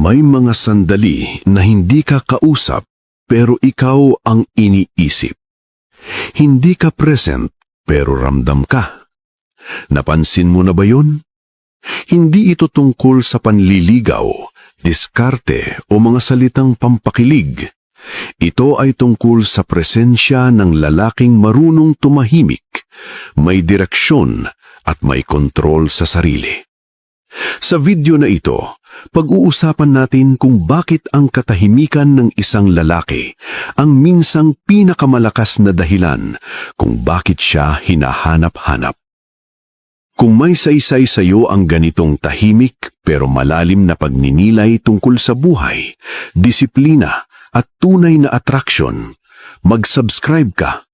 May mga sandali na hindi ka kausap pero ikaw ang iniisip. Hindi ka present pero ramdam ka. Napansin mo na ba yun? Hindi ito tungkol sa panliligaw, diskarte o mga salitang pampakilig. Ito ay tungkol sa presensya ng lalaking marunong tumahimik, may direksyon at may kontrol sa sarili. Sa video na ito, pag-uusapan natin kung bakit ang katahimikan ng isang lalaki ang minsang pinakamalakas na dahilan kung bakit siya hinahanap-hanap. Kung may saysay sa iyo ang ganitong tahimik pero malalim na pagninilay tungkol sa buhay, disiplina at tunay na atraksyon, mag-subscribe ka.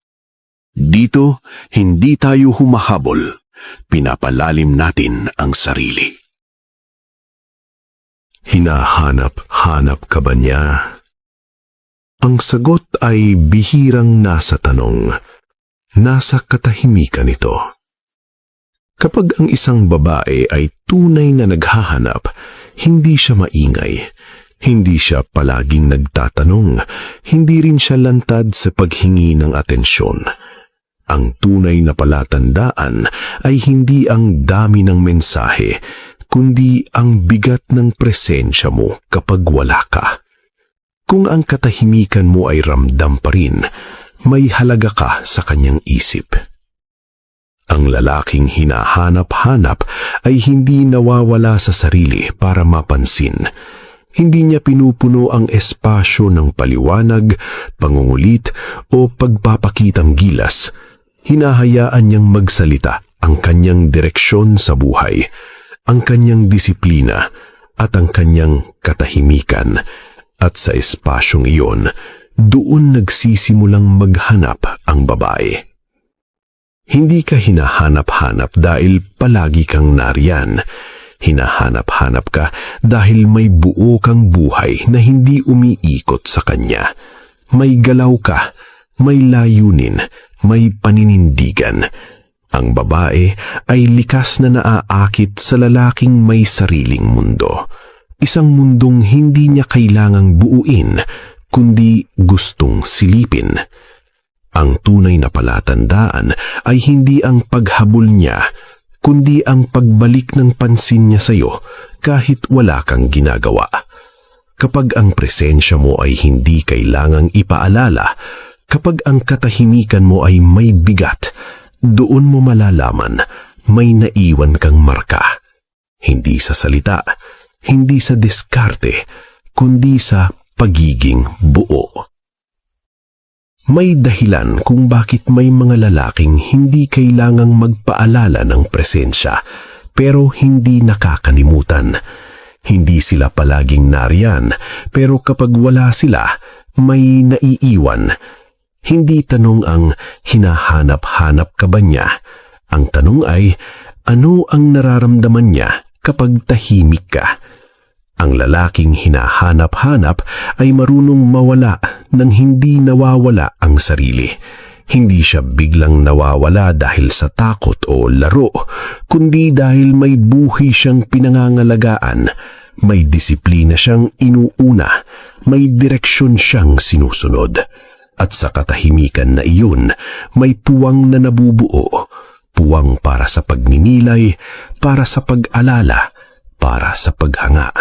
Dito, hindi tayo humahabol, pinapalalim natin ang sarili. Hinahanap-hanap ka ba niya? Ang sagot ay bihirang nasa tanong, nasa katahimikan ito. Kapag ang isang babae ay tunay na naghahanap, hindi siya maingay, hindi siya palaging nagtatanong, hindi rin siya lantad sa paghingi ng atensyon. Ang tunay na palatandaan ay hindi ang dami ng mensahe, kundi ang bigat ng presensya mo kapag wala ka. Kung ang katahimikan mo ay ramdam pa rin, may halaga ka sa kanyang isip. Ang lalaking hinahanap-hanap ay hindi nawawala sa sarili para mapansin. Hindi niya pinupuno ang espasyo ng paliwanag, pangungulit o pagpapakitang gilas. Hinahayaan niyang magsalita ang kanyang direksyon sa buhay, ang kanyang disiplina at ang kanyang katahimikan. At sa espasyong iyon, doon nagsisimulang maghanap ang babae. Hindi ka hinahanap-hanap dahil palagi kang nariyan. Hinahanap-hanap ka dahil may buo kang buhay na hindi umiikot sa kanya. May galaw ka, may layunin, may paninindigan. Ang babae ay likas na naaakit sa lalaking may sariling mundo. Isang mundong hindi niya kailangang buuin, kundi gustong silipin. Ang tunay na palatandaan ay hindi ang paghabol niya, kundi ang pagbalik ng pansin niya sa iyo kahit wala kang ginagawa. Kapag ang presensya mo ay hindi kailangang ipaalala, kapag ang katahimikan mo ay may bigat, doon mo malalaman may naiwan kang marka. Hindi sa salita, hindi sa diskarte, kundi sa pagiging buo. May dahilan kung bakit may mga lalaking hindi kailangang magpaalala ng presensya, pero hindi nakakalimutan. Hindi sila palaging nariyan, pero kapag wala sila, may naiiwan. Hindi tanong ang hinahanap-hanap ka ba niya. Ang tanong ay, ano ang nararamdaman niya kapag tahimik ka? Ang lalaking hinahanap-hanap ay marunong mawala nang hindi nawawala ang sarili. Hindi siya biglang nawawala dahil sa takot o laro, kundi dahil may buhay siyang pinangangalagaan, may disiplina siyang inuuna, may direksyon siyang sinusunod. At sa katahimikan na iyon, may puwang na nabubuo, puwang para sa pagninilay, para sa pag-alala, para sa paghanga.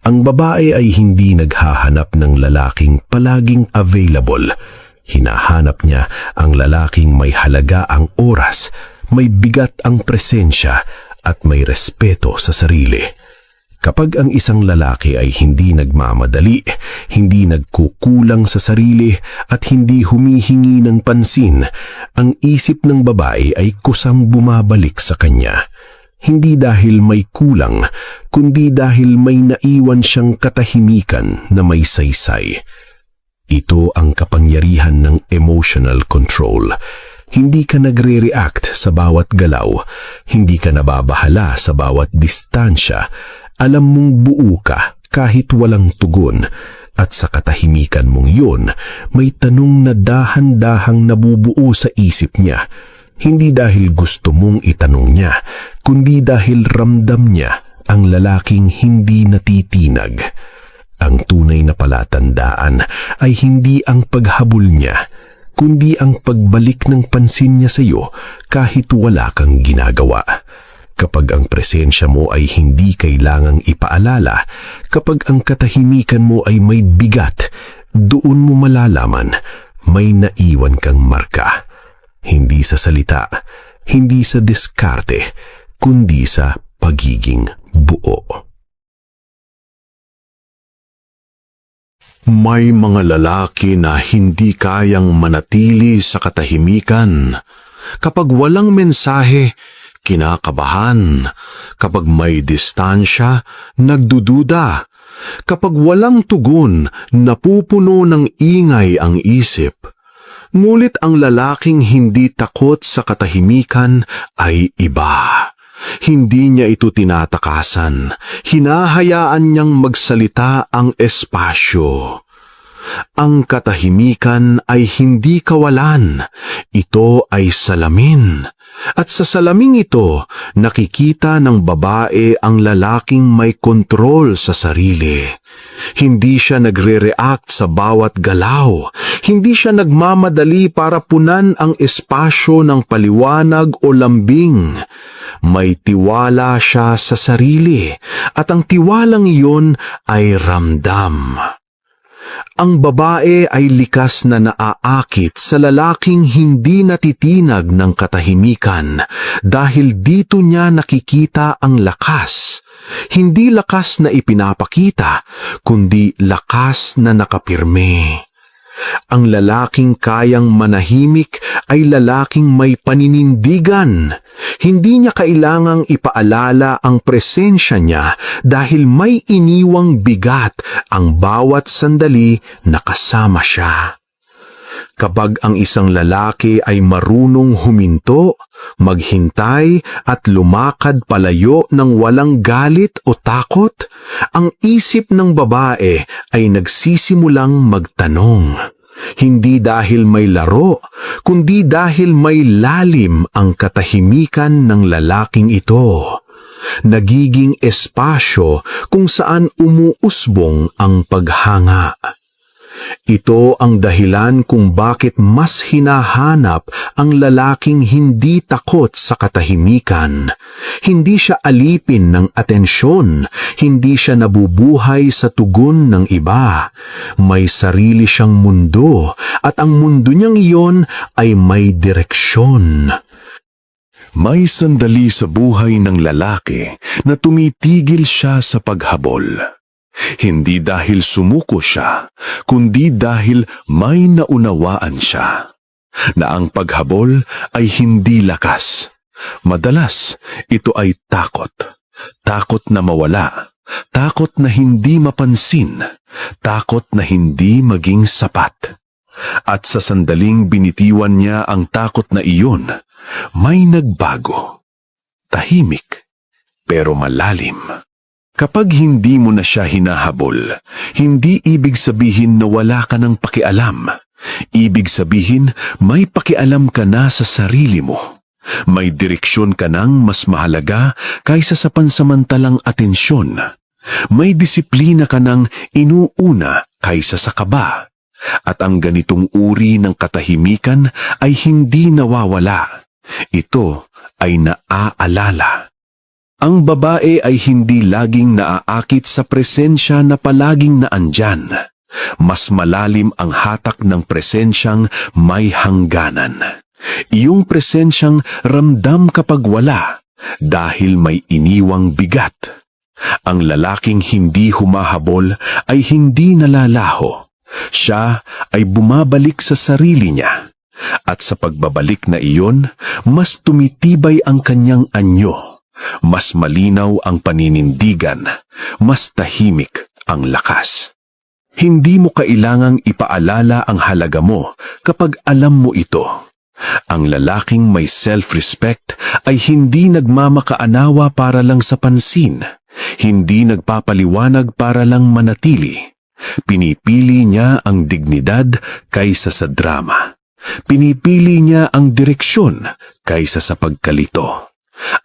Ang babae ay hindi naghahanap ng lalaking palaging available. Hinahanap niya ang lalaking may halaga ang oras, may bigat ang presensya at may respeto sa sarili. Kapag ang isang lalaki ay hindi nagmamadali, hindi nagkukulang sa sarili at hindi humihingi ng pansin, ang isip ng babae ay kusang bumabalik sa kanya. Hindi dahil may kulang, kundi dahil may naiwan siyang katahimikan na may saysay. Ito ang kapangyarihan ng emotional control. Hindi ka nagre-react sa bawat galaw, hindi ka nababahala sa bawat distansya. Alam mong buo ka kahit walang tugon, at sa katahimikan mong yun, may tanong na dahan-dahang nabubuo sa isip niya. Hindi dahil gusto mong itanong niya, kundi dahil ramdam niya ang lalaking hindi natitinag. Ang tunay na palatandaan ay hindi ang paghabol niya, kundi ang pagbalik ng pansin niya sa iyo kahit wala kang ginagawa. Kapag ang presensya mo ay hindi kailangang ipaalala, kapag ang katahimikan mo ay may bigat, doon mo malalaman may naiwan kang marka. Hindi sa salita, hindi sa diskarte, kundi sa pagiging buo. May mga lalaki na hindi kayang manatili sa katahimikan. Kapag walang mensahe, kinakabahan. Kapag may distansya, nagdududa. Kapag walang tugon, napupuno ng ingay ang isip. Ngunit ang lalaking hindi takot sa katahimikan ay iba. Hindi niya ito tinatakasan. Hinahayaan niyang magsalita ang espasyo. Ang katahimikan ay hindi kawalan. Ito ay salamin. At sa salaming ito, nakikita ng babae ang lalaking may kontrol sa sarili. Hindi siya nagre-react sa bawat galaw. Hindi siya nagmamadali para punan ang espasyo ng paliwanag o lambing. May tiwala siya sa sarili at ang tiwalang iyon ay ramdam. Ang babae ay likas na naaakit sa lalaking hindi natitinag ng katahimikan dahil dito niya nakikita ang lakas. Hindi lakas na ipinapakita, kundi lakas na nakapirme. Ang lalaking kayang manahimik ay lalaking may paninindigan. Hindi niya kailangang ipaalala ang presensya niya dahil may iniwang bigat ang bawat sandali na kasama siya. Kapag ang isang lalaki ay marunong huminto, maghintay at lumakad palayo ng walang galit o takot, ang isip ng babae ay nagsisimulang magtanong. Hindi dahil may laro, kundi dahil may lalim ang katahimikan ng lalaking ito. Nagiging espasyo kung saan umuusbong ang paghanga. Ito ang dahilan kung bakit mas hinahanap ang lalaking hindi takot sa katahimikan. Hindi siya alipin ng atensyon, hindi siya nabubuhay sa tugon ng iba. May sarili siyang mundo at ang mundo niyang iyon ay may direksyon. May sandali sa buhay ng lalaki na tumitigil siya sa paghabol. Hindi dahil sumuko siya, kundi dahil may naunawaan siya na ang paghabol ay hindi lakas. Madalas, ito ay takot. Takot na mawala. Takot na hindi mapansin. Takot na hindi maging sapat. At sa sandaling binitiwan niya ang takot na iyon, may nagbago. Tahimik, pero malalim. Kapag hindi mo na siya hinahabol, hindi ibig sabihin na wala ka ng pakialam. Ibig sabihin, may pakialam ka na sa sarili mo. May direksyon ka nang mas mahalaga kaysa sa pansamantalang atensyon. May disiplina ka nang inuuna kaysa sa kaba. At ang ganitong uri ng katahimikan ay hindi nawawala. Ito ay naaalala. Ang babae ay hindi laging naaakit sa presensya na palaging naandyan. Mas malalim ang hatak ng presensyang may hangganan. Iyong presensyang ramdam kapag wala dahil may iniwang bigat. Ang lalaking hindi humahabol ay hindi nalalaho. Siya ay bumabalik sa sarili niya. At sa pagbabalik na iyon, mas tumitibay ang kanyang anyo. Mas malinaw ang paninindigan, mas tahimik ang lakas. Hindi mo kailangang ipaalala ang halaga mo kapag alam mo ito. Ang lalaking may self-respect ay hindi nagmamakaanawa para lang sa pansin, hindi nagpapaliwanag para lang manatili. Pinipili niya ang dignidad kaysa sa drama. Pinipili niya ang direksyon kaysa sa pagkalito.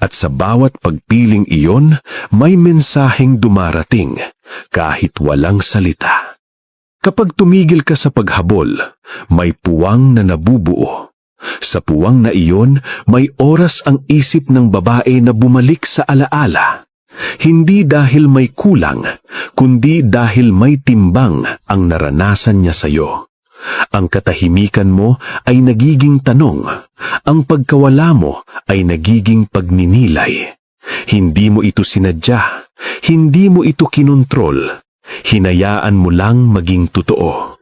At sa bawat pagpiling iyon, may mensaheng dumarating kahit walang salita. Kapag tumigil ka sa paghabol, may puwang na nabubuo. Sa puwang na iyon, may oras ang isip ng babae na bumalik sa alaala. Hindi dahil may kulang, kundi dahil may timbang ang naranasan niya sa iyo. Ang katahimikan mo ay nagiging tanong, ang pagkawala mo ay nagiging pagninilay. Hindi mo ito sinadya, hindi mo ito kinontrol, hinayaan mo lang maging totoo.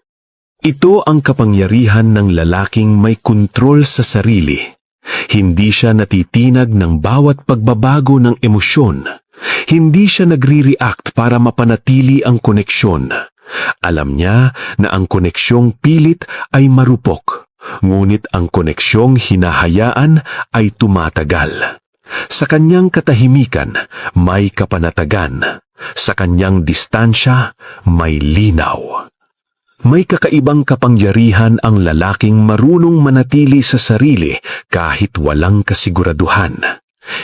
Ito ang kapangyarihan ng lalaking may kontrol sa sarili. Hindi siya natitinag ng bawat pagbabago ng emosyon. Hindi siya nagre-react para mapanatili ang koneksyon. Alam niya na ang koneksyong pilit ay marupok, ngunit ang koneksyong hinahayaan ay tumatagal. Sa kanyang katahimikan, may kapanatagan. Sa kanyang distansya, may linaw. May kakaibang kapangyarihan ang lalaking marunong manatili sa sarili kahit walang kasiguraduhan.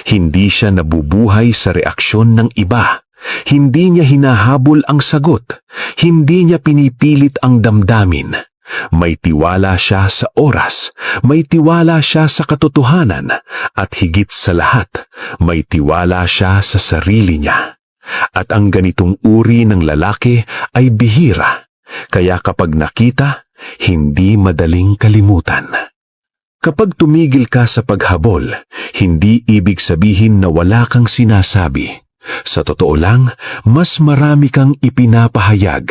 Hindi siya nabubuhay sa reaksyon ng iba. Hindi niya hinahabol ang sagot. Hindi niya pinipilit ang damdamin. May tiwala siya sa oras. May tiwala siya sa katotohanan. At higit sa lahat, may tiwala siya sa sarili niya. At ang ganitong uri ng lalaki ay bihira. Kaya kapag nakita, hindi madaling kalimutan. Kapag tumigil ka sa paghabol, hindi ibig sabihin na wala kang sinasabi. Sa totoo lang, mas marami kang ipinapahayag.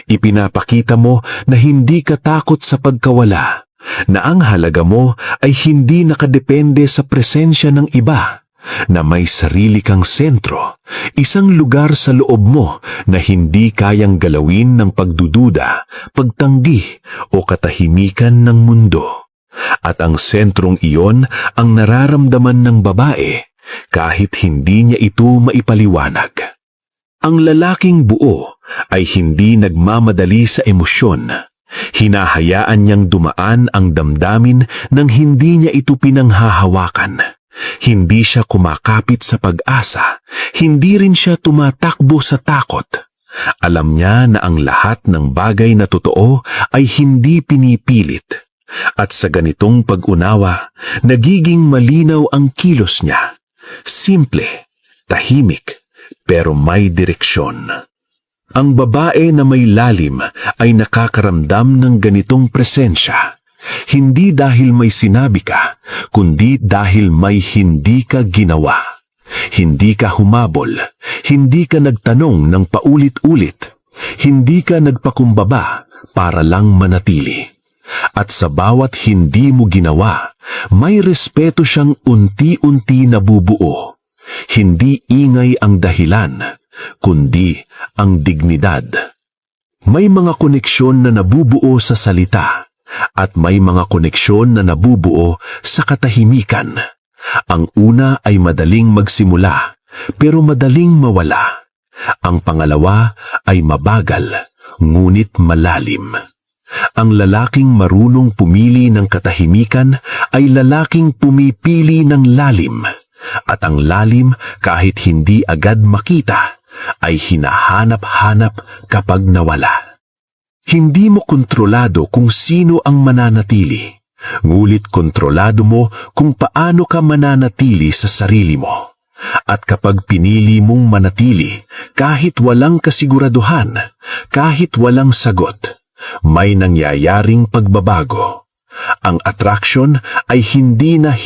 Ipinapakita mo na hindi ka takot sa pagkawala, na ang halaga mo ay hindi nakadepende sa presensya ng iba, na may sarili kang sentro, isang lugar sa loob mo na hindi kayang galawin ng pagdududa, pagtanggi o katahimikan ng mundo. At ang sentrong iyon ang nararamdaman ng babae kahit hindi niya ito maipaliwanag. Ang lalaking buo ay hindi nagmamadali sa emosyon. Hinahayaan niyang dumaan ang damdamin nang hindi niya ito pinanghahawakan. Hindi siya kumakapit sa pag-asa. Hindi rin siya tumatakbo sa takot. Alam niya na ang lahat ng bagay na totoo ay hindi pinipilit. At sa ganitong pag-unawa, nagiging malinaw ang kilos niya. Simple, tahimik, pero may direksyon. Ang babae na may lalim ay nakakaramdam ng ganitong presensya. Hindi dahil may sinabi ka, kundi dahil may hindi ka ginawa. Hindi ka humabol, hindi ka nagtanong ng paulit-ulit, hindi ka nagpakumbaba para lang manatili. At sa bawat hindi mo ginawa, may respeto siyang unti-unti nabubuo. Hindi ingay ang dahilan, kundi ang dignidad. May mga koneksyon na nabubuo sa salita, at may mga koneksyon na nabubuo sa katahimikan. Ang una ay madaling magsimula, pero madaling mawala. Ang pangalawa ay mabagal, ngunit malalim. Ang lalaking marunong pumili ng katahimikan ay lalaking pumipili ng lalim. At ang lalim, kahit hindi agad makita, ay hinahanap-hanap kapag nawala. Hindi mo kontrolado kung sino ang mananatili, ngulit kontrolado mo kung paano ka mananatili sa sarili mo. At kapag pinili mong manatili, kahit walang kasiguraduhan, kahit walang sagot, may nangyayaring pagbabago. Ang attraction ay hindi na